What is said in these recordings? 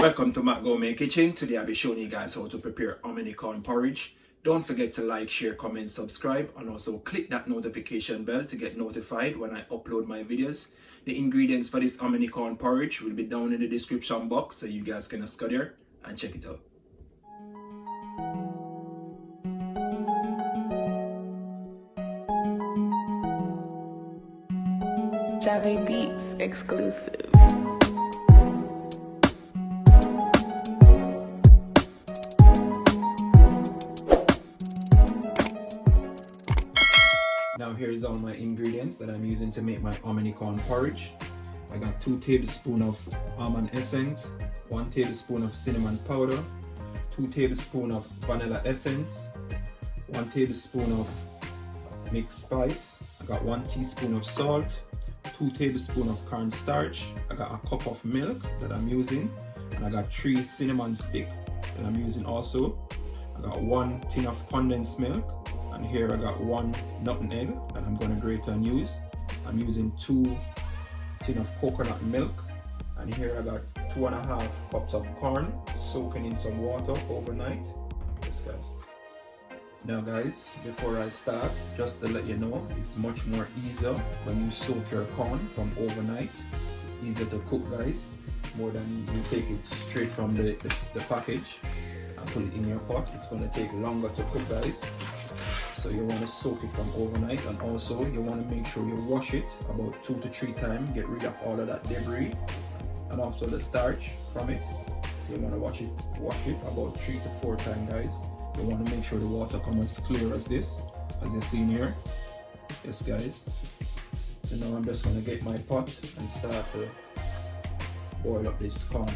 Welcome to Matt Gourmet Kitchen. Today I'll be showing you guys how to prepare hominy corn porridge. Don't forget to like, share, comment, subscribe, and also click that notification bell to get notified when I upload my videos. The ingredients for this hominy corn porridge will be down in the description box, so you guys can just go there and check it out. Jave Beats exclusive. Now here is all my ingredients that I'm using to make my hominy corn porridge. I got 2 tablespoons of almond essence, 1 tablespoon of cinnamon powder, 2 tablespoons of vanilla essence, 1 tablespoon of mixed spice. I got 1 teaspoon of salt, 2 tablespoons of cornstarch. I got a cup of milk that I'm using, and I got 3 cinnamon sticks that I'm using also. I got 1 tin of condensed milk, and here I got 1 nutmeg that I'm going to grate and use. I'm using 2 tin of coconut milk, and here I got 2.5 cups of corn soaking in some water overnight. Yes guys. Now guys, before I start, just to let you know, it's much more easier when you soak your corn from overnight. It's easier to cook guys, more than you take it straight from the package and put it in your pot. It's going to take longer to cook guys. So you want to soak it from overnight, and also you want to make sure you wash it about 2 to 3 times, get rid of all of that debris and also the starch from it. So you want to wash it about 3 to 4 times guys. You want to make sure the water comes as clear as this, as you see in here. Yes guys. So now I'm just going to get my pot and start to boil up this corn.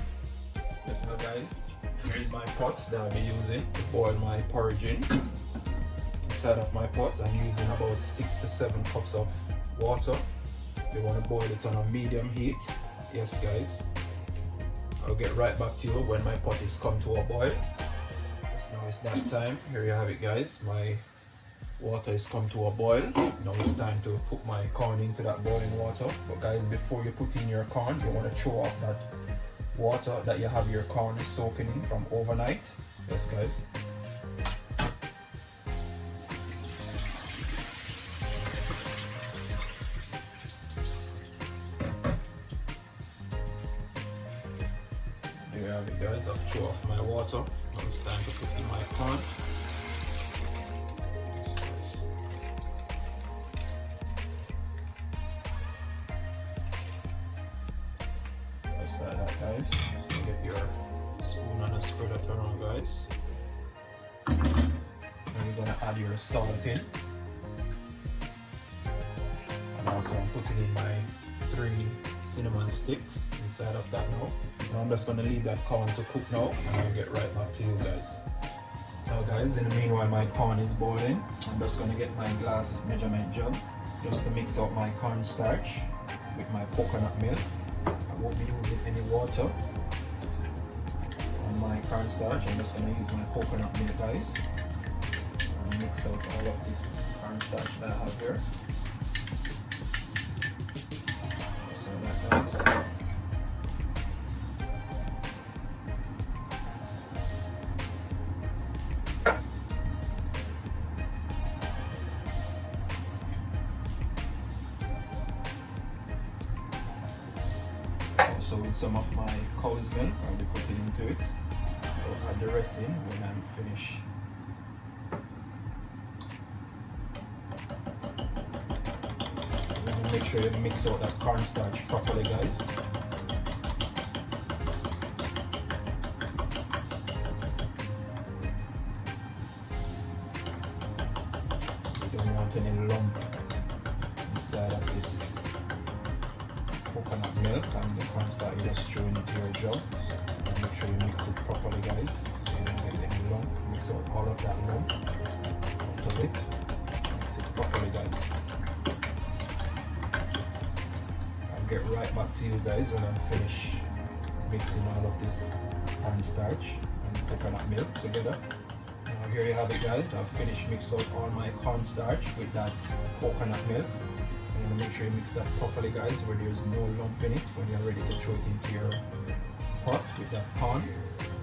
Yes now guys, here's my pot that I'll be using to boil my porridge in. Inside of my pot I'm using about 6 to 7 cups of water. You want to boil it on a medium heat. Yes guys. I'll get right back to you when my pot is come to a boil. Now it's that time. Here you have it guys. My water is come to a boil. Now it's time to put my corn into that boiling water. But guys, before you put in your corn, you want to throw off that water that you have your corn is soaking in from overnight. Yes guys. There you have it guys. I've thrown off my water. Now it's time to put in my corn. Just like that guys. Just get your spoon and spread it around guys. Now you're going to add your salt in. And also I'm putting in my 3 cinnamon sticks inside of that now. Now I'm just going to leave that corn to cook now, and I'll get right back to you guys. Now guys, in the meanwhile my corn is boiling, I'm just going to get my glass measurement jug just to mix up my cornstarch with my coconut milk. I won't be using any water on my cornstarch. I'm just going to use my coconut milk guys and mix out all of this cornstarch that I have here. So that guys. Also with some of my cow's milk, I'll be putting into it. I'll add the rest in when I'm finished. Make sure you mix out that cornstarch properly guys. You don't want any lump inside of this coconut milk and the cornstarch. You just throw it into your jug and make sure you mix it properly guys, so you don't get any lump. Mix out all of that lump out of it. Mix it properly guys. I'll get right back to you guys when I'm finished mixing all of this cornstarch and coconut milk together. Now here you have it guys. I've finished mixing out all my cornstarch with that coconut milk. Make sure you mix that properly guys, where there's no lump in it when you're ready to throw it into your pot with that corn.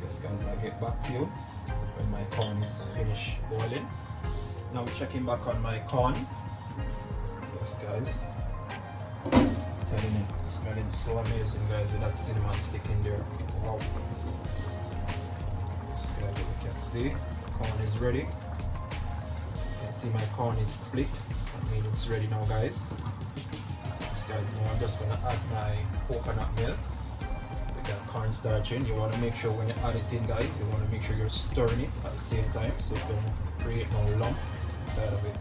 Yes guys, I'll get back to you when my corn is finished boiling. Now checking back on my corn. Yes guys, telling you, it's smelling so amazing guys with that cinnamon stick in there. Wow. Yes guys, as you can see, the corn is ready. You can see my corn is split. That means it's ready now guys. Yes guys, now I'm just going to add my coconut milk. That cornstarch in. You want to make sure when you add it in guys, you want to make sure you're stirring it at the same time so it don't create no lump inside of it.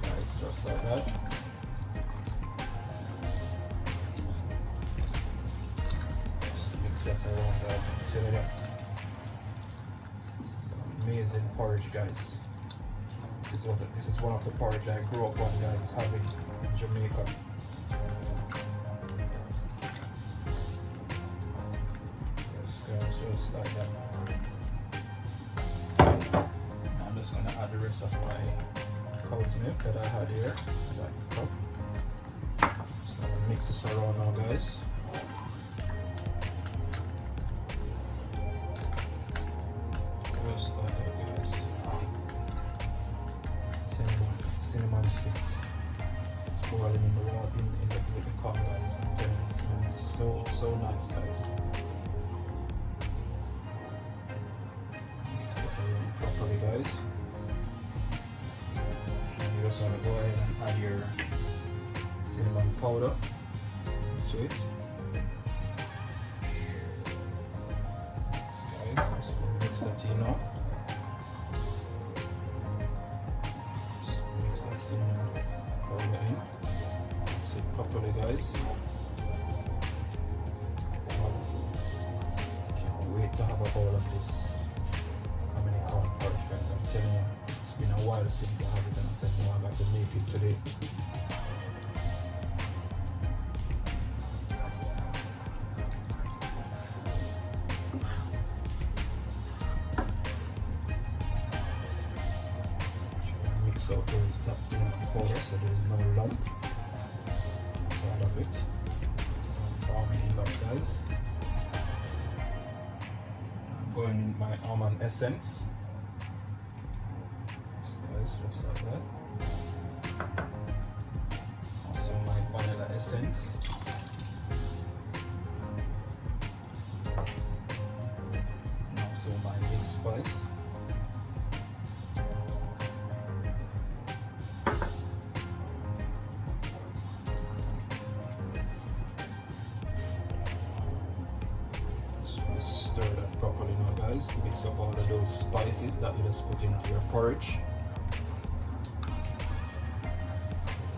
Guys, just like that. Just mix that around guys. I'm telling you, this is amazing porridge guys. This is one of the porridge I grew up on guys having in Jamaica. Just like that. I'm just going to add the rest of my cow's milk that I had here, like cup. So I'll mix this around now guys. Just like that guys. Cinnamon sticks. It's boiling in the water in the corn guys. And then it smells so nice guys. Properly guys. You just want to go ahead and add your cinnamon powder to it. Guys, just mix that in now. Just mix that cinnamon powder in. Mix it properly guys. Can't wait to have a bowl of this Hominy Corn Porridge guys. I'm telling you, it's been a while since I have it and I said no, I got to make it today. Mix out that cinnamon powder so there's no lump inside of it. Forming it up guys. Going in my almond essence. So guys, just like that. Also my vanilla essence. And also my mixed spice. Stir that properly now guys. Mix up all of those spices that you just put into your porridge.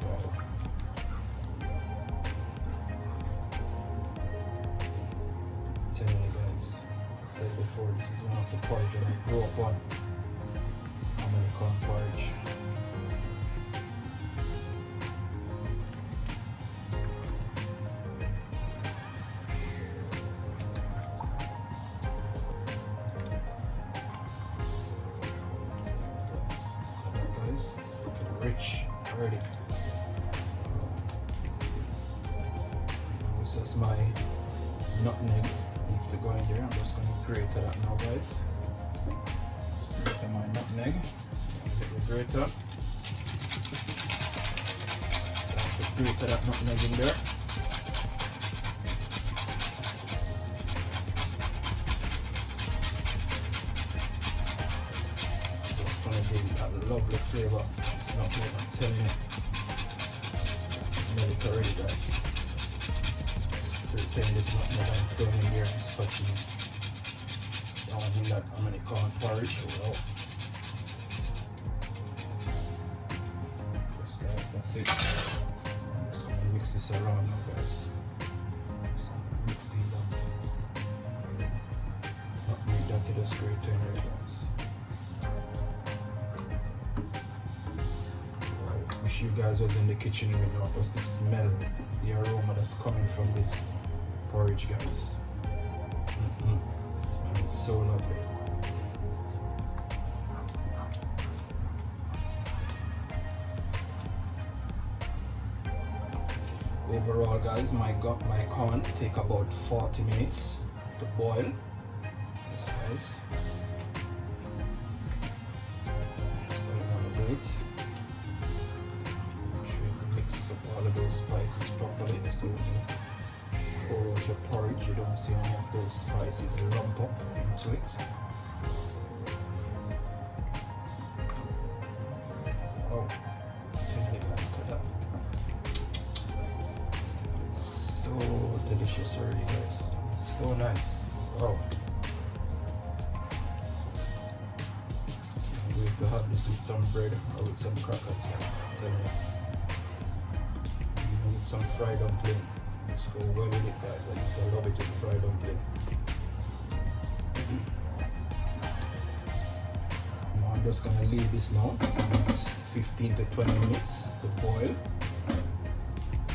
Wow. Telling you guys, as I said before, this is one of the porridge that I grew up on. This Hominy Corn Porridge. Rich already. This is my nutmeg leaf to go in there. I'm just going to grate that now guys. Grate my nutmeg. Get the grater. Grate that nutmeg in there. That lovely flavor. It's not good, I'm telling you. I smell it already guys. Just pretend this nutmeg and it's going in there and it's touching it. I want to do that Hominy Corn Porridge. Wow. Yes guys, that's it. I'm just going to mix this around now guys. So mixing that. Nutmeg that it is great in here guys. You guys was in the kitchen with me because the smell, the aroma that's coming from this porridge guys. It smells so lovely. Overall guys, my corn take about 40 minutes to boil. Yes guys. So I'm gonna do it. Make sure you mix up all of those spices properly so when you pour out your porridge you don't see any of those spices lump up into it. Oh, it's so delicious already guys. It's so nice. Wow. I'm going to have this with some bread or with some crackers guys. I'm telling you. Even with some fried dumpling. Let's go well with it guys. I used to love it with fried dumpling. Now I'm just gonna leave this now for the next 15 to 20 minutes to boil.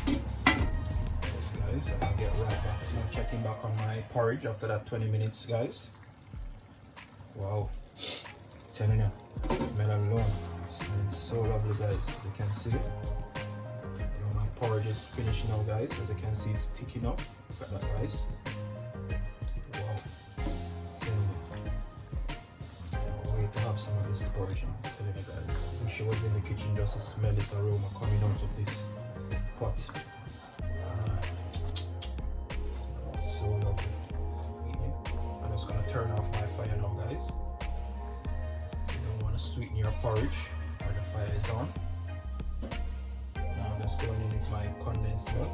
Yes guys, I'm gonna get right back. So I'm checking back on my porridge after that 20 minutes guys. Wow. Telling you, the smell alone. It smells so lovely guys, as you can see. My porridge is finished now guys, as you can see it's sticking up. Look at that guys. Wow. Can't wait to have some of this porridge now. I'm telling you guys. I wish I was in the kitchen just to smell this aroma coming out of this pot. Smells so lovely. I'm just gonna turn off my fire now guys. You don't want to sweeten your porridge when the fire is on. Now I'm just going in with my condensed milk.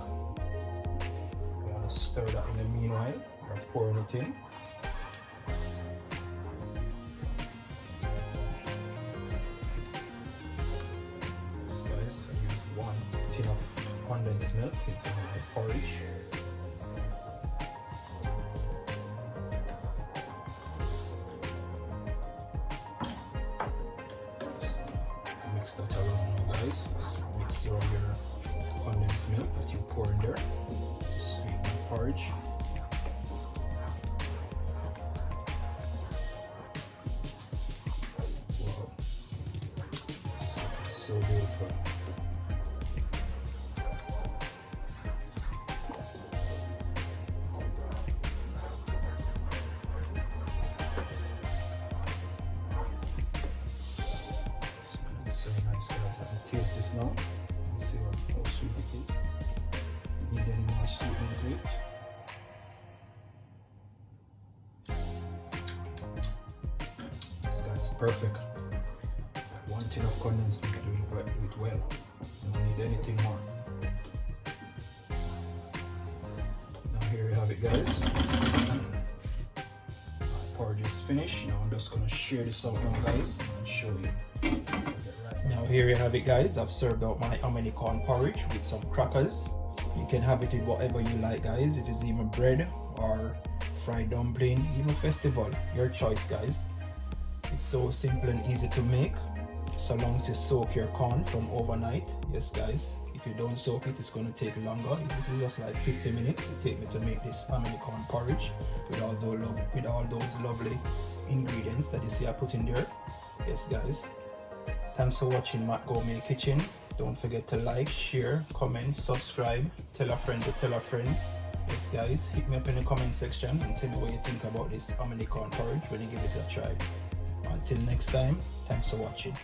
You want to stir that in the meanwhile. You're pouring it in. So guys, I use 1 tin of condensed milk into my porridge. Mix that around now guys. Just mix around your condensed milk that you pour in there. Sweeten the porridge. Wow. So beautiful. So nice guys, let me taste this now and see how sweet it is. Need any more sweetening to it? This guy's perfect. 1 tin of condensed milk, do it well. You don't need anything more. Now here you have it guys. My porridge is finished. Now I'm just gonna share this out now guys and show you. Now here you have it guys. I've served out my Hominy Corn Porridge with some crackers. You can have it with whatever you like guys. If it's even bread or fried dumpling, even festival, your choice guys. It's so simple and easy to make, so long as you soak your corn from overnight. Yes guys, if you don't soak it, it's going to take longer. This is just like 50 minutes it take me to make this Hominy Corn Porridge with all those lovely ingredients that you see I put in there. Yes guys, thanks for watching Matt Gourmet Kitchen. Don't forget to like, share, comment, subscribe, tell a friend to tell a friend. Yes guys, hit me up in the comment section and tell me what you think about this Hominy Corn Porridge when you give it a try. Until next time, thanks for watching.